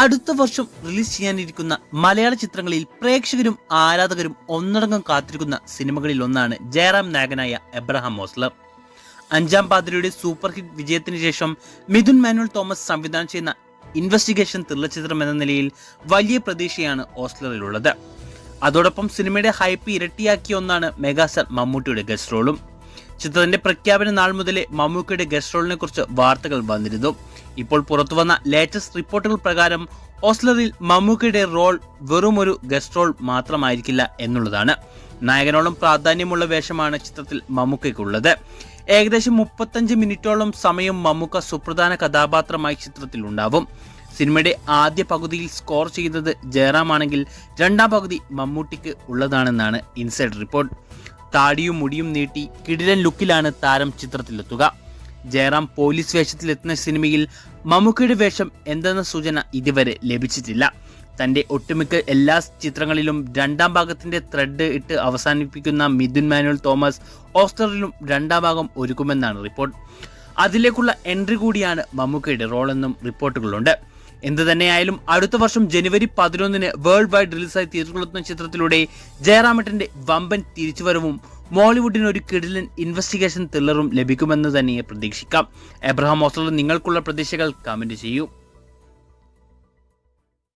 അടുത്ത വർഷം റിലീസ് ചെയ്യാനിരിക്കുന്ന മലയാള ചിത്രങ്ങളിൽ പ്രേക്ഷകരും ആരാധകരും ഒന്നടങ്കം കാത്തിരിക്കുന്ന സിനിമകളിൽ ഒന്നാണ് ജയറാം നായകനായ എബ്രഹാം ഓസ്ലർ. അഞ്ചാം പാതിരയുടെ സൂപ്പർ ഹിറ്റ് വിജയത്തിന് ശേഷം മിഥുൻ മാനുവൽ തോമസ് സംവിധാനം ചെയ്യുന്ന ഇൻവെസ്റ്റിഗേഷൻ ത്രില്ലർ ചിത്രം എന്ന നിലയിൽ വലിയ പ്രതീക്ഷയാണ് ഓസ്ലറിലുള്ളത്. അതോടൊപ്പം സിനിമയുടെ ഹൈപ്പ് ഇരട്ടിയാക്കിയ ഒന്നാണ് മെഗാസ്റ്റാർ മമ്മൂട്ടിയുടെ ഗസ്റ്റ് റോളും. ചിത്രത്തിന്റെ പ്രഖ്യാപന നാൾ മുതലേ മമ്മൂക്കയുടെ ഗസ്റ്റ് റോളിനെ കുറിച്ച് വാർത്തകൾ വന്നിരുന്നു. ഇപ്പോൾ പുറത്തുവന്ന ലേറ്റസ്റ്റ് റിപ്പോർട്ടുകൾ പ്രകാരം ഓസ്ലറിൽ മമ്മൂക്കയുടെ റോൾ വെറും ഒരു ഗസ്റ്റ് റോൾ മാത്രമായിരിക്കില്ല എന്നുള്ളതാണ്. നായകനോളം പ്രാധാന്യമുള്ള വേഷമാണ് ചിത്രത്തിൽ മമ്മൂക്കയ്ക്കുള്ളത്. ഏകദേശം 35 മിനിറ്റോളം സമയം മമ്മൂക്ക സുപ്രധാന കഥാപാത്രമായി ചിത്രത്തിൽ ഉണ്ടാവും. സിനിമയുടെ ആദ്യ പകുതിയിൽ സ്കോർ ചെയ്തത് ജയറാമാണെങ്കിൽ രണ്ടാം പകുതി മമ്മൂട്ടിക്ക് ഉള്ളതാണെന്നാണ് ഇൻസൈഡ് റിപ്പോർട്ട്. താടിയും മുടിയും നീട്ടി കിടിലൻ ലുക്കിലാണ് താരം ചിത്രത്തിലെത്തുക. ജയറാം പോലീസ് വേഷത്തിലെത്തുന്ന സിനിമയിൽ മമ്മൂക്കയുടെ വേഷം എന്തെന്ന സൂചന ഇതുവരെ ലഭിച്ചിട്ടില്ല. തന്റെ ഒട്ടുമിക്ക എല്ലാ ചിത്രങ്ങളിലും രണ്ടാം ഭാഗത്തിന്റെ ത്രെഡ് ഇട്ട് അവസാനിപ്പിക്കുന്ന മിഥുൻ മാനുവൽ തോമസ് ഓസ്ലറിലും രണ്ടാം ഭാഗം ഒരുക്കുമെന്നാണ് റിപ്പോർട്ട്. അതിലേക്കുള്ള എൻട്രി കൂടിയാണ് മമ്മൂക്കയുടെ റോളെന്നും റിപ്പോർട്ടുകളുണ്ട്. എന്തു തന്നെയായാലും അടുത്ത വർഷം ജനുവരി 11 വേൾഡ് വൈഡ് റിലീസായി തിയേറ്ററുകളിലെത്തുന്ന ചിത്രത്തിലൂടെ ജയറാമേട്ടന്റെ വമ്പൻ തിരിച്ചുവരവും മോളിവുഡിന് ഒരു കിടിലൻ ഇൻവെസ്റ്റിഗേഷൻ ത്രില്ലറും ലഭിക്കുമെന്ന് തന്നെ പ്രതീക്ഷിക്കാം. എബ്രഹാം ഓസ്ലർ നിങ്ങൾക്കുള്ള പ്രതീക്ഷകൾ കമന്റ് ചെയ്യൂ.